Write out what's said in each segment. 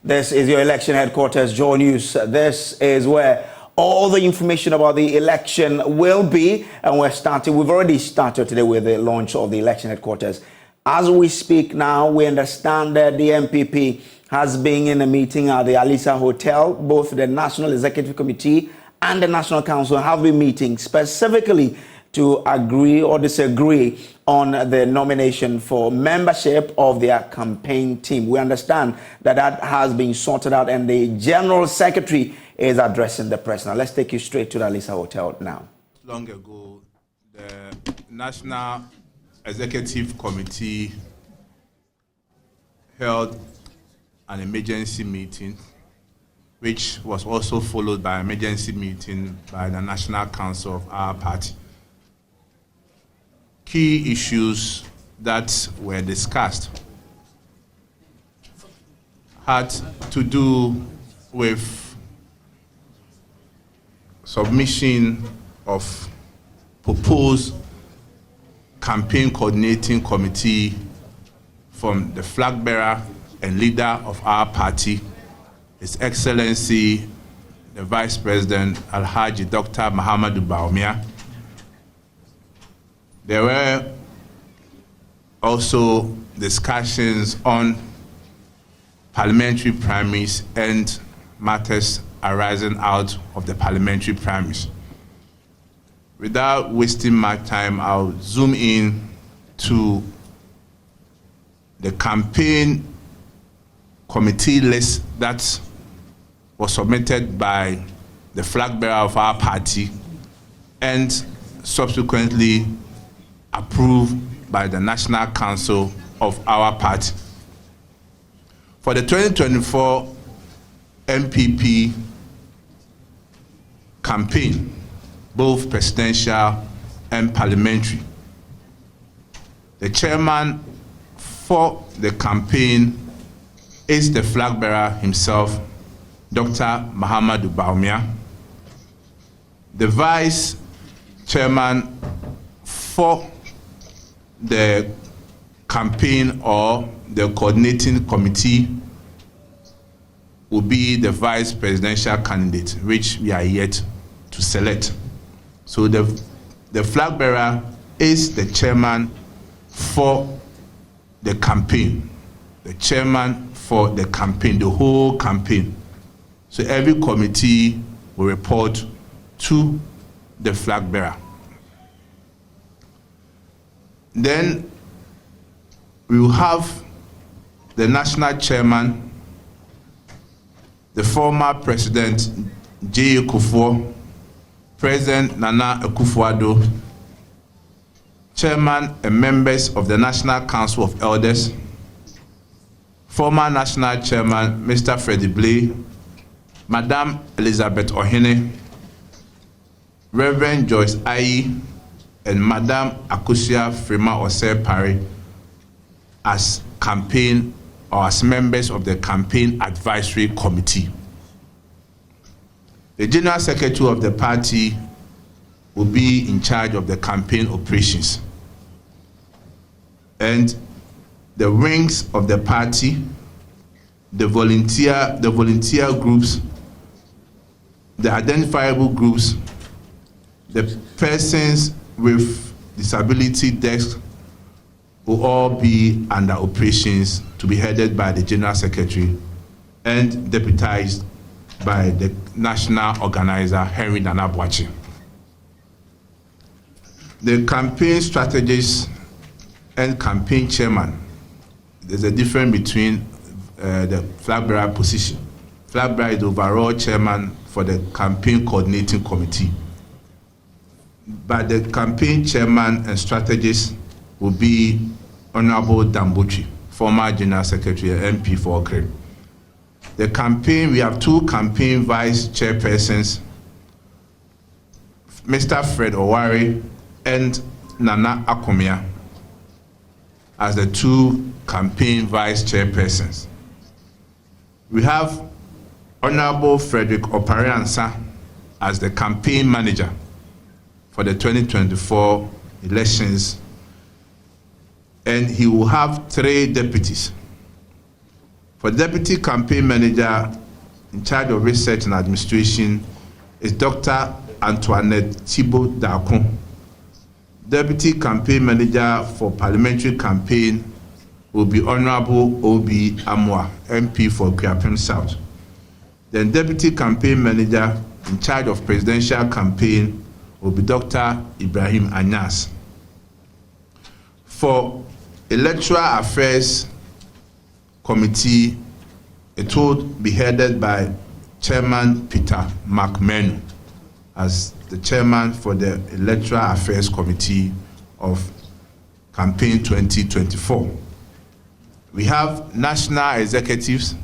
This is your election headquarters, Joy News. This is where all the information about the election will be, and we've already started today with the launch of the election headquarters. As we speak now, we understand that the NPP has been in a meeting at the Alisa Hotel. Both the National Executive Committee and the National Council have been meeting specifically to agree or disagree on the nomination for membership of their campaign team. We understand that that has been sorted out and the General Secretary is addressing the press. Now, let's take you straight to the Alisa Hotel now. Long ago, the National Executive Committee held an emergency meeting, which was also followed by an emergency meeting by the National Council of our party. Key issues that were discussed had to do with submission of proposed campaign coordinating committee from the flag bearer and leader of our party, His Excellency, the Vice President, Alhaji Dr. Mahamudu Bawumia. There were also discussions on parliamentary primaries and matters arising out of the parliamentary primaries. Without wasting my time, I'll zoom in to the campaign committee list that was submitted by the flag bearer of our party and subsequently approved by the National Council of our party. For the 2024 NPP campaign, both presidential and parliamentary, the chairman for the campaign is the flag bearer himself, Dr. Mahamudu Bawumia. The vice chairman for the campaign or the coordinating committee will be the vice presidential candidate, which we are yet to select. So the flag bearer is the chairman for the campaign, the chairman for the campaign, the whole campaign. So every committee will report to the flag bearer. Then we will have the national chairman, the former president J. Kufuor, President Nana Akufo-Addo, chairman and members of the National Council of Elders, former national chairman Mr. Freddie Blay, Madam Elizabeth Ohene, Reverend Joyce Ayi, and Madam Akusia Frima Osei Pare as campaign or as members of the campaign advisory committee. The General Secretary of the party will be in charge of the campaign operations. And the wings of the party, the volunteer groups, the identifiable groups, the persons with disability desk will all be under operations to be headed by the General Secretary and deputized by the national organizer, Henry Nana Boakye. The campaign strategist and campaign chairman, there's a difference between the flag bearer position. Flag bearer is the overall chairman for the campaign coordinating committee. But the campaign chairman and strategist will be Honorable Dambuchi, former General Secretary and MP for Okre. The campaign, we have two campaign vice chairpersons, Mr. Fred Owari and Nana Akomia, as the two campaign vice chairpersons. We have Honorable Frederick Opariansa as the campaign manager for the 2024 elections, and he will have 3 deputies. For Deputy Campaign Manager in charge of research and administration is Dr. Antoinette Thibault Darkon. Deputy Campaign Manager for Parliamentary Campaign will be Honorable Obi Amwa, MP for Kuapem South. Then Deputy Campaign Manager in charge of Presidential Campaign will be Dr. Ibrahim Anyas. For Electoral Affairs Committee, it will be headed by Chairman Peter McMenu as the chairman for the Electoral Affairs Committee of Campaign 2024. We have national executives,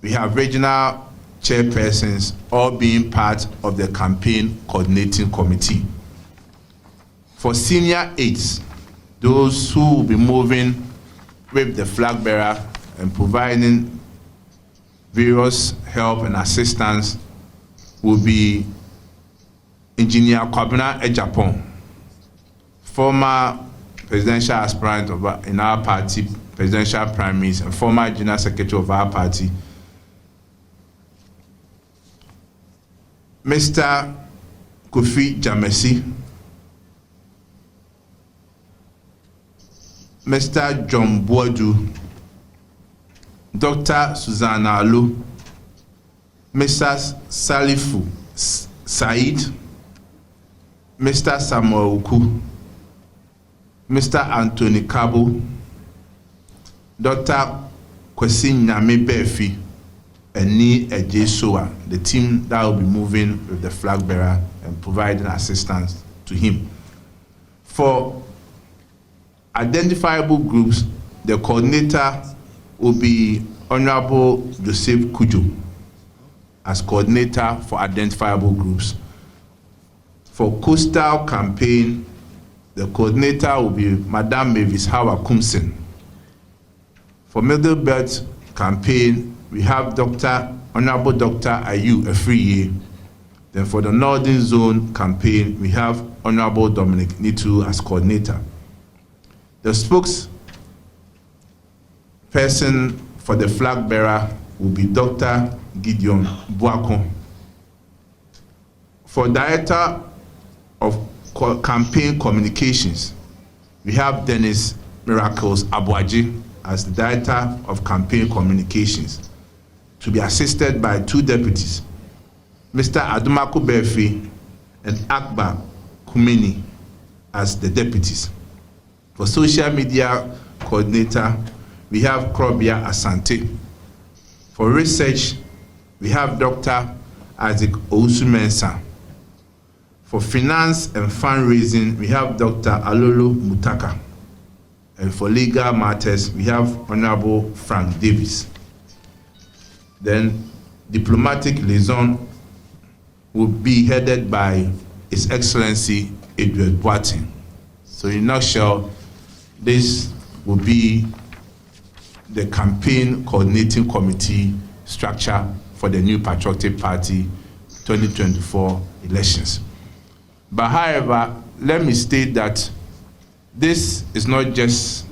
we have regional chairpersons, all being part of the campaign coordinating committee. For senior aides, those who will be moving with the flag bearer and providing various help and assistance will be Engineer Kwabena Ejapon, former presidential aspirant in our party, presidential primaries, and former general secretary of our party. Mr. Kofi Jamesi, Mr. John Boadu, Dr. Susanna Alu, Mr. Salifu Said, Mr. Samuel Uku, Mr. Anthony Kabo, Dr. Kwesi Nyame Befi, and Ni Ejesoa, the team that will be moving with the flag bearer and providing assistance to him. For identifiable groups, the coordinator will be Honorable Joseph Kujo as coordinator for identifiable groups. For Coastal Campaign, the coordinator will be Madame Mavis Hawa Kumsen. For Middle Belt Campaign, we have Honorable Dr. Ayu Afriye. Then for the Northern Zone Campaign, we have Honorable Dominic Nitu as coordinator. The spokesperson for the flag bearer will be Dr. Gideon Buakon. For Director of Campaign Communications, we have Dennis Miracles Abuaji as the Director of Campaign Communications, to be assisted by two deputies, Mr. Adumaku Befi and Akbar Kumeni as the deputies. For Social Media Coordinator, we have Krobia Asante. For Research, we have Dr. Isaac Ousumensa. For Finance and Fundraising, we have Dr. Alolo Mutaka. And for Legal Matters, we have Honorable Frank Davis. Then Diplomatic Liaison will be headed by His Excellency Edward Boating. So in a nutshell, this will be the campaign coordinating committee structure for the new Patriotic Party 2024 elections. But however, let me state that this is not just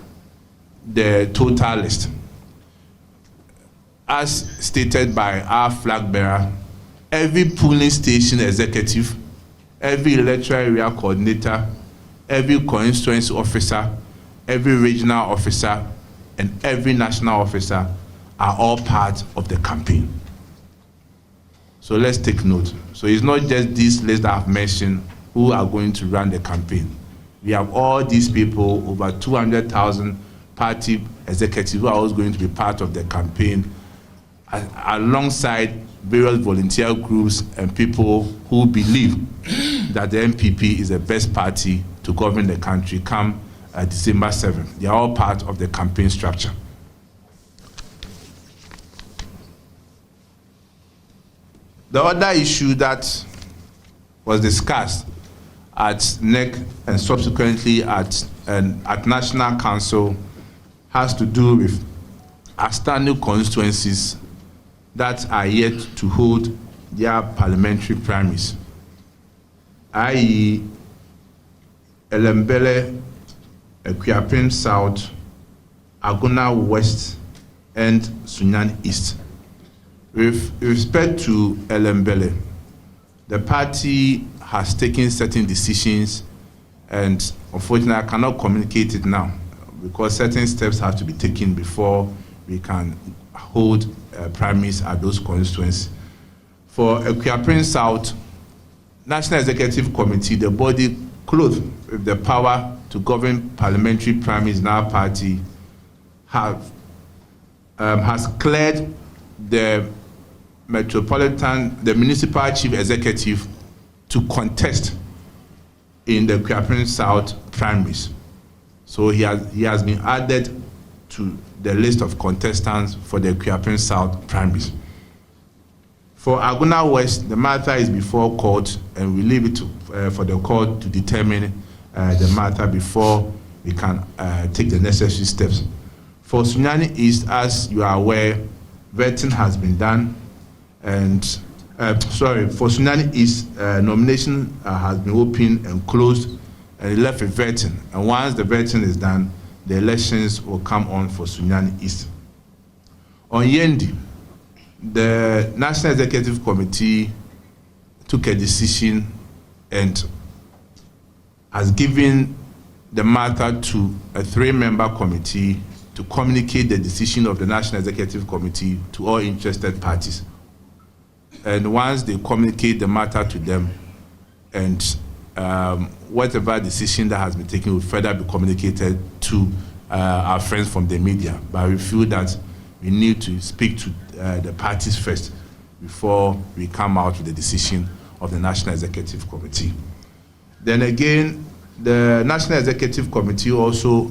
the total list. As stated by our flag bearer, every polling station executive, every electoral area coordinator, every constituency officer, every regional officer, and every national officer are all part of the campaign. So let's take note. So it's not just these lists that I've mentioned who are going to run the campaign. We have all these people, over 200,000 party executives who are also going to be part of the campaign, alongside various volunteer groups and people who believe that the NPP is the best party to govern the country come December 7th. They are all part of the campaign structure. The other issue that was discussed at NEC and subsequently at National Council has to do with outstanding constituencies that are yet to hold their parliamentary primaries, i.e. Elembele, Kuapem South, Agona West, and Sunyani East. With respect to Elembele, the party has taken certain decisions, and unfortunately I cannot communicate it now because certain steps have to be taken before we can hold primaries at those constituencies. For Akuapem South, National Executive Committee, the body clothed with the power to govern parliamentary primaries in our party, has cleared the municipal chief executive to contest in the Akuapem South primaries. So he has been added to the list of contestants for the Akuapem South primaries. For Aguna West, the matter is before court, and we leave it for the court to determine the matter before we can take the necessary steps. For Sunyani East, as you are aware, vetting has been done, and for Sunyani East, nomination has been opened and closed, and it left with vetting. And once the vetting is done, the elections will come on for Sunyani East. On Yendi, the National Executive Committee took a decision and has given the matter to a 3-member committee to communicate the decision of the National Executive Committee to all interested parties. And once they communicate the matter to them, and whatever decision that has been taken will further be communicated to our friends from the media. But we feel that we need to speak to the parties first before we come out with the decision of the National Executive Committee. Then again, the National Executive Committee also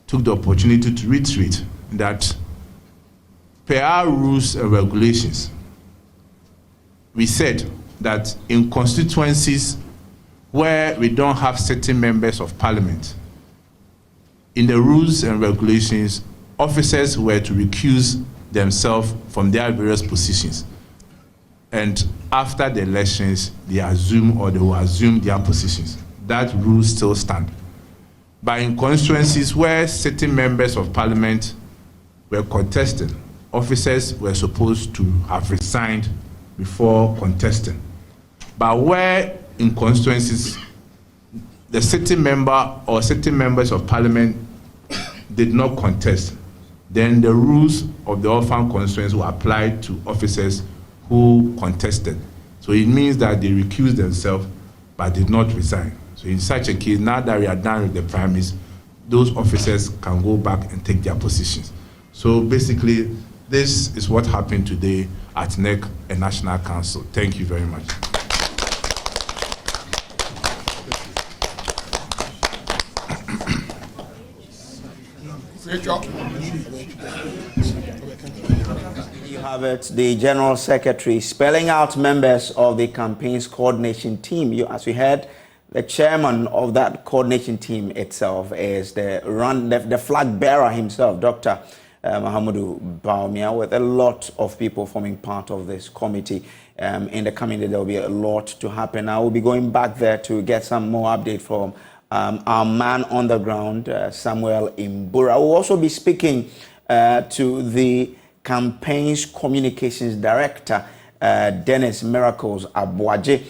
took the opportunity to reiterate that per our rules and regulations, we said that in constituencies where we don't have certain members of parliament, in the rules and regulations, officers were to recuse themselves from their various positions. And after the elections, they will assume their positions. That rule still stands. But in constituencies where certain members of parliament were contesting, officers were supposed to have resigned before contesting. But where in constituencies the sitting member or certain members of parliament did not contest, then the rules of the orphan constituency will apply to officers who contested. So it means that they recused themselves but did not resign. So in such a case, now that we are done with the primaries, those officers can go back and take their positions. So basically, this is what happened today at NEC and National Council. Thank you very much. You have it, the General Secretary spelling out members of the campaign's coordination team. As we heard, the chairman of that coordination team itself is the flag bearer himself, Dr. Mahamudu Bawumia, with a lot of people forming part of this committee. In the coming day, there will be a lot to happen. I will be going back there to get some more update from our man on the ground, Samuel Imbura. I will also be speaking to the campaign's communications director, Dennis Miracles Abuaje,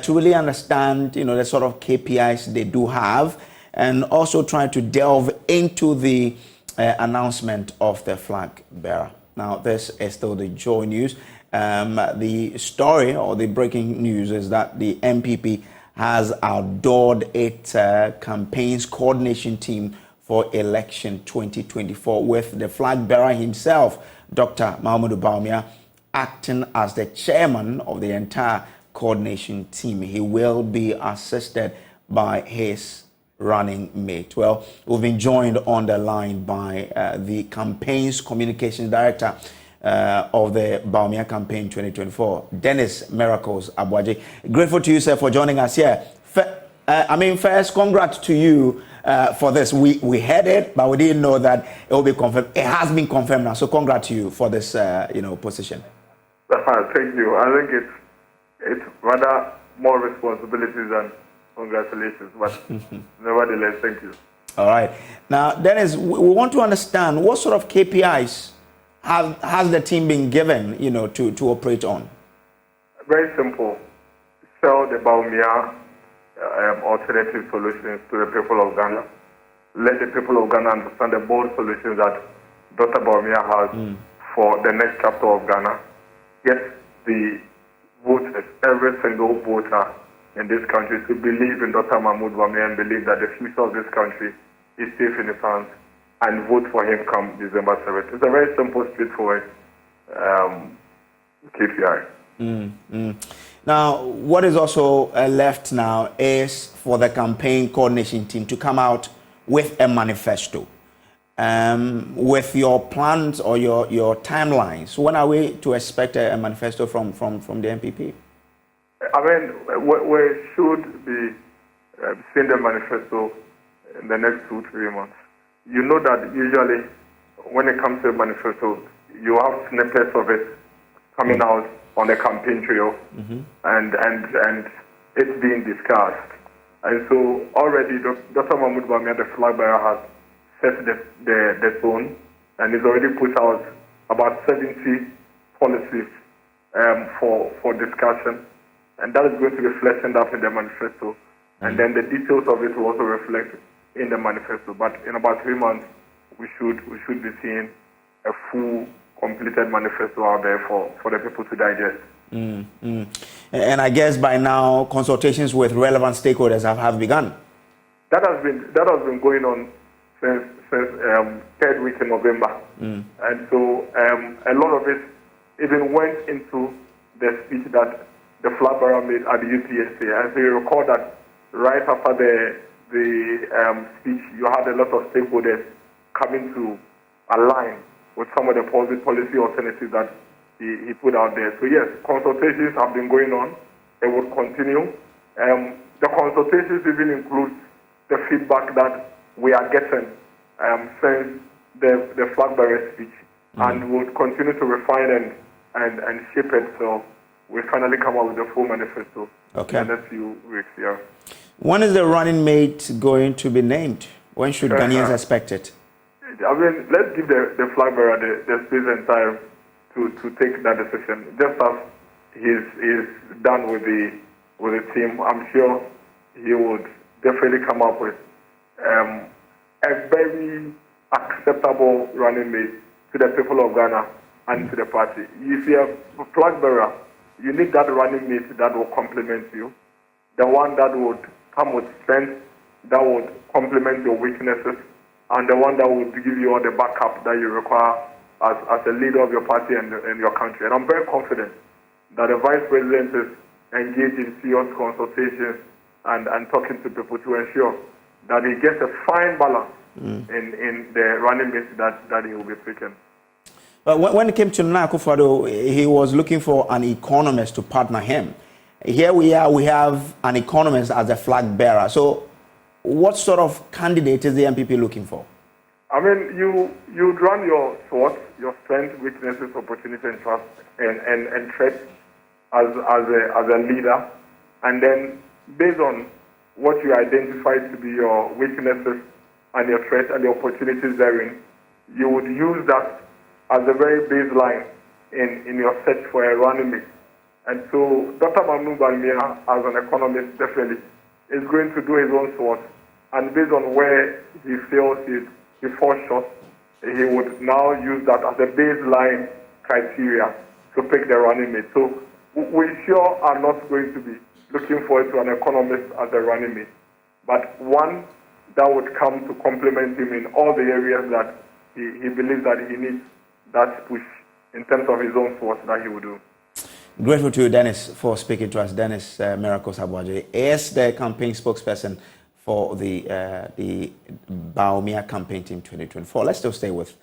to really understand, the sort of KPIs they do have, and also try to delve into the announcement of the flag bearer. Now, this is still the Joy News. The story or the breaking news is that the NPP has outdoored its campaign's coordination team for election 2024, with the flag bearer himself, Dr. Mahamudu Bawumia, acting as the chairman of the entire coordination team. He will be assisted by his running mate. Well, we've been joined on the line by the campaign's communications director of the Bawumia campaign 2024, Dennis Miracles Abuaje. Grateful to you, sir, for joining us here. First, congrats to you for this. We heard it, but we didn't know that it will be confirmed. It has been confirmed now, so congrats to you for this, position. Thank you. I think it's rather more responsibilities than congratulations, but nevertheless, thank you. All right. Now, Dennis, we want to understand what sort of KPIs has the team been given, to operate on? Very simple. Sell the Bawumia alternative solutions to the people of Ghana. Let the people of Ghana understand the bold solutions that Dr. Bawumia has for the next chapter of Ghana. Get the voters, every single voter in this country, to believe in Dr. Mahamudu Bawumia and believe that the future of this country is safe in his hands, and vote for him come December 7th. It's a very simple, straightforward KPI. Now, what is also left now is for the campaign coordination team to come out with a manifesto. With your plans or your timelines, when are we to expect a manifesto from the NPP? I mean, we should be seeing the manifesto in the next 2-3 months. You know that usually when it comes to a manifesto, you have snippets of it coming out on the campaign trail, and it's being discussed. And so already Dr. Mahamudu Bawumia, the flag bearer, has set the tone, and he's already put out about 70 policies for discussion, and that is going to be fleshed up in the manifesto. And then the details of it will also reflect in the manifesto. But in about 3 months, we should be seeing a full, completed manifesto out there for the people to digest. And I guess by now consultations with relevant stakeholders have begun. That has been going on since third week in November, and so a lot of it even went into the speech that the flag bearer made at the UPSA. And so you recall that right after the speech, you had a lot of stakeholders coming to align with some of the policy alternatives that he put out there. So yes, consultations have been going on. It will continue. The consultations even include the feedback that we are getting since the flag bearer speech, and we'll continue to refine and shape it. So we finally come up with the full manifesto in the next few weeks. Yeah. When is the running mate going to be named? When should Ghanaians expect it? I mean, let's give the flag bearer the space and time to take that decision. Just as he's done with the team, I'm sure he would definitely come up with a very acceptable running mate to the people of Ghana and to the party. If you're a flag bearer, you need that running mate that will complement you, the one that would come with strength, that would complement your weaknesses, and the one that would give you all the backup that you require as a leader of your party and your country. And I'm very confident that the Vice President is engaged in serious consultations and talking to people to ensure that he gets a fine balance in the running mate that he will be picking. But when it came to Nana Akufo-Addo, he was looking for an economist to partner him. Here we have an economist as a flag bearer. So what sort of candidate is the NPP looking for? I mean, you run your SWOT, your strengths, weaknesses, opportunities, and trust, and threats as a leader, and then based on what you identify to be your weaknesses and your threats and the opportunities therein, you would use that as a very baseline in your search for a running mate. And so Dr. Mahamudu Bawumia, as an economist, definitely is going to do his own SWOT, and based on where he feels he falls short, he would now use that as a baseline criteria to pick the running mate. So we sure are not going to be looking forward to an economist as a running mate, but one that would come to complement him in all the areas that he believes that he needs that push in terms of his own SWOT that he would do. Grateful to you, Dennis, for speaking to us. Dennis Miracles Abuaje is the campaign spokesperson for the Bawumia campaign team 2024. Let's still stay with